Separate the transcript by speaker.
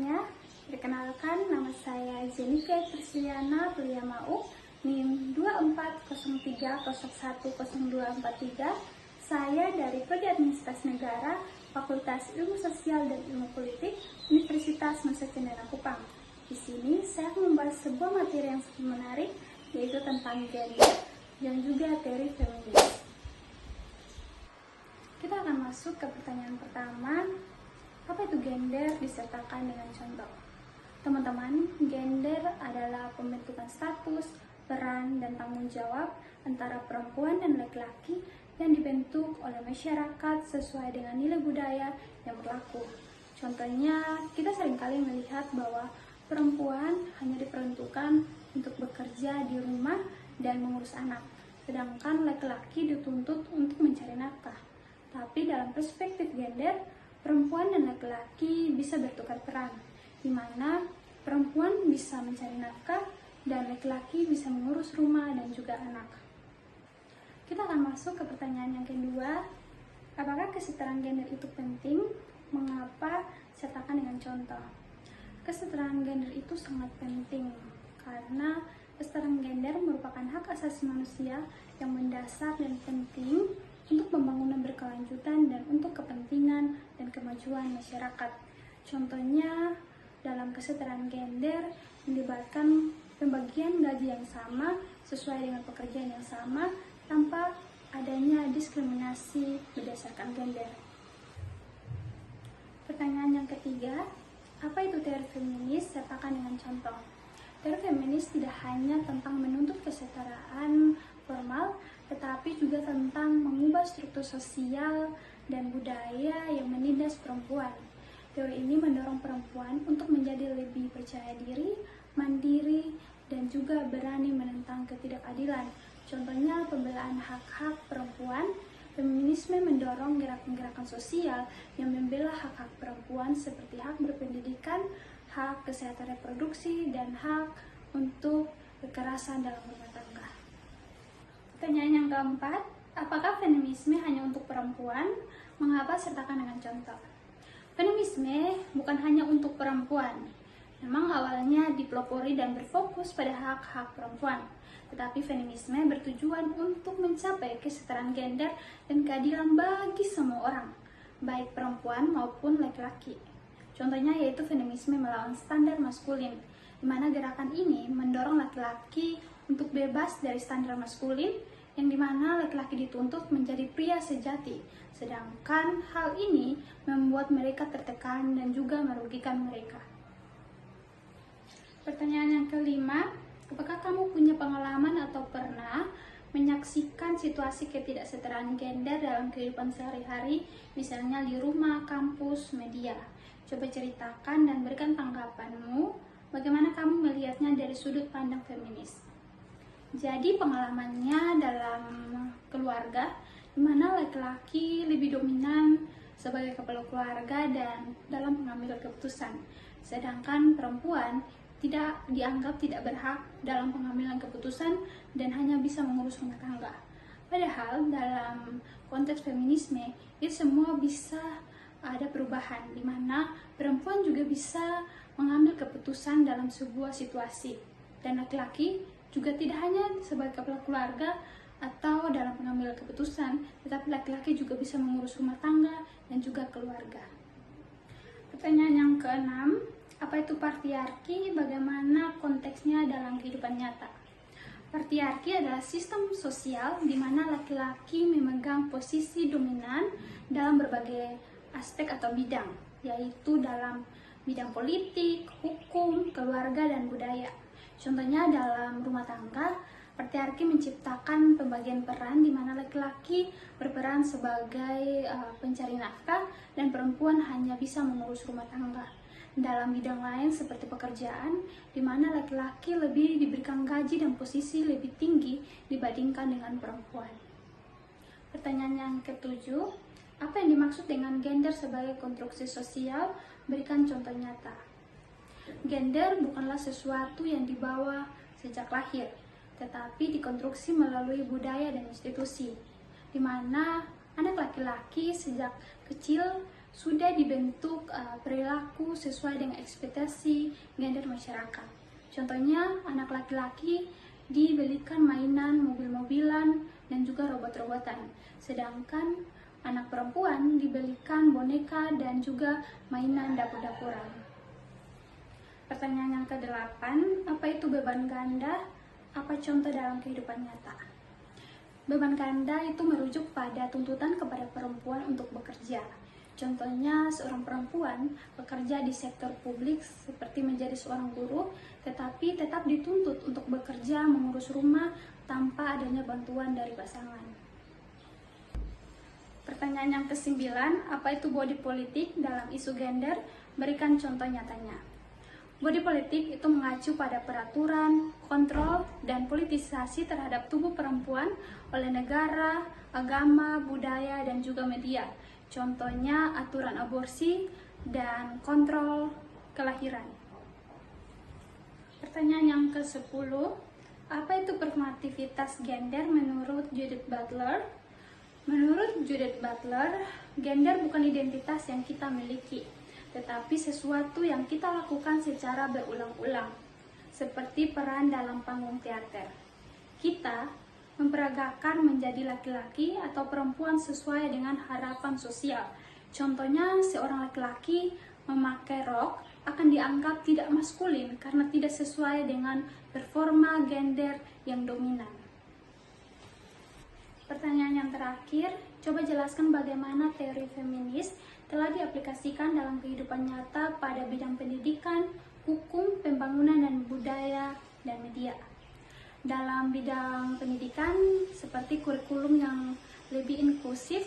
Speaker 1: semuanya, perkenalkan nama saya Jennifer Prisciliana Priyamau, NIM 2403010243. Saya dari Prodi Administrasi Negara, Fakultas Ilmu Sosial dan Ilmu Politik, Universitas Nusa Cendana Kupang. Di sini saya membahas sebuah materi yang sangat menarik, yaitu tentang gender dan juga teori feminis. Kita akan masuk ke pertanyaan pertama. Apa itu gender disertakan dengan contoh? Teman-teman, gender adalah pembentukan status, peran, dan tanggung jawab antara perempuan dan laki-laki yang dibentuk oleh masyarakat sesuai dengan nilai budaya yang berlaku. Contohnya, kita seringkali melihat bahwa perempuan hanya diperuntukkan untuk bekerja di rumah dan mengurus anak, sedangkan laki-laki dituntut untuk mencari nafkah. Tapi dalam perspektif gender, perempuan dan laki-laki bisa bertukar peran, di mana perempuan bisa mencari nafkah dan laki-laki bisa mengurus rumah dan juga anak. Kita akan masuk ke pertanyaan yang kedua. Apakah kesetaraan gender itu penting? Mengapa? Sertakan dengan contoh. Kesetaraan gender itu sangat penting karena kesetaraan gender merupakan hak asasi manusia yang mendasar dan penting untuk pembangunan berkelanjutan dan untuk kepentingan dan kemajuan masyarakat. Contohnya, dalam kesetaraan gender melibatkan pembagian gaji yang sama sesuai dengan pekerjaan yang sama tanpa adanya diskriminasi berdasarkan gender. Pertanyaan yang ketiga, apa itu teori feminis? Sertakan dengan contoh. Teori feminis tidak hanya tentang menuntut kesetaraan formal, tetapi juga tentang mengubah struktur sosial dan budaya yang menindas perempuan. Teori ini mendorong perempuan untuk menjadi lebih percaya diri, mandiri, dan juga berani menentang ketidakadilan. Contohnya pembelaan hak-hak perempuan. Feminisme mendorong gerakan-gerakan sosial yang membela hak-hak perempuan seperti hak berpendidikan, hak kesehatan reproduksi, dan hak untuk kekerasan dalam rumah tangga. Pertanyaan yang keempat, apakah feminisme hanya untuk perempuan? Mengapa? Sertakan dengan contoh. Feminisme bukan hanya untuk perempuan. Memang awalnya dipelopori dan berfokus pada hak-hak perempuan. Tetapi feminisme bertujuan untuk mencapai kesetaraan gender dan keadilan bagi semua orang, baik perempuan maupun laki-laki. Contohnya yaitu feminisme melawan standar maskulin, di mana gerakan ini mendorong laki-laki untuk bebas dari standar maskulin, yang dimana laki-laki dituntut menjadi pria sejati, sedangkan hal ini membuat mereka tertekan dan juga merugikan mereka. Pertanyaan yang kelima, apakah kamu punya pengalaman atau pernah menyaksikan situasi ketidaksetaraan gender dalam kehidupan sehari-hari, misalnya di rumah, kampus, media? Coba ceritakan dan berikan tanggapanmu, bagaimana kamu melihatnya dari sudut pandang feminis. Jadi pengalamannya dalam keluarga, di mana laki-laki lebih dominan sebagai kepala keluarga dan dalam pengambilan keputusan, sedangkan perempuan dianggap tidak berhak dalam pengambilan keputusan dan hanya bisa mengurus rumah tangga. Padahal dalam konteks feminisme, itu semua bisa ada perubahan, di mana perempuan juga bisa mengambil keputusan dalam sebuah situasi, dan laki-laki juga tidak hanya sebagai kepala keluarga atau dalam pengambilan keputusan, tetapi laki-laki juga bisa mengurus rumah tangga dan juga keluarga. Pertanyaan yang keenam, apa itu patriarki? Bagaimana konteksnya dalam kehidupan nyata? Patriarki adalah sistem sosial di mana laki-laki memegang posisi dominan dalam berbagai aspek atau bidang, yaitu dalam bidang politik, hukum, keluarga, dan budaya. Contohnya dalam rumah tangga, patriarki menciptakan pembagian peran di mana laki-laki berperan sebagai pencari nafkah dan perempuan hanya bisa mengurus rumah tangga. Dalam bidang lain seperti pekerjaan, di mana laki-laki lebih diberikan gaji dan posisi lebih tinggi dibandingkan dengan perempuan. Pertanyaan yang ketujuh, apa yang dimaksud dengan gender sebagai konstruksi sosial? Berikan contoh nyata. Gender bukanlah sesuatu yang dibawa sejak lahir, tetapi dikonstruksi melalui budaya dan institusi, di mana anak laki-laki sejak kecil sudah dibentuk perilaku sesuai dengan ekspektasi gender masyarakat. Contohnya, anak laki-laki dibelikan mainan mobil-mobilan dan juga robot-robotan, sedangkan anak perempuan dibelikan boneka dan juga mainan dapur-dapuran. Pertanyaan yang ke-8, apa itu beban ganda? Apa contoh dalam kehidupan nyata? Beban ganda itu merujuk pada tuntutan kepada perempuan untuk bekerja. Contohnya, seorang perempuan bekerja di sektor publik seperti menjadi seorang guru, tetapi tetap dituntut untuk bekerja mengurus rumah tanpa adanya bantuan dari pasangan. Pertanyaan yang ke-9, apa itu body politik dalam isu gender? Berikan contoh nyatanya. Body politik itu mengacu pada peraturan, kontrol, dan politisasi terhadap tubuh perempuan oleh negara, agama, budaya, dan juga media. Contohnya aturan aborsi dan kontrol kelahiran. Pertanyaan yang ke-10, apa itu performativitas gender menurut Judith Butler? Menurut Judith Butler, gender bukan identitas yang kita miliki, tetapi sesuatu yang kita lakukan secara berulang-ulang, seperti peran dalam panggung teater. Kita memperagakan menjadi laki-laki atau perempuan sesuai dengan harapan sosial. Contohnya, seorang laki-laki memakai rok akan dianggap tidak maskulin karena tidak sesuai dengan performa gender yang dominan. Pertanyaan yang terakhir, coba jelaskan bagaimana teori feminis telah diaplikasikan dalam kehidupan nyata pada bidang pendidikan, hukum, pembangunan dan budaya, dan media. Dalam bidang pendidikan, seperti kurikulum yang lebih inklusif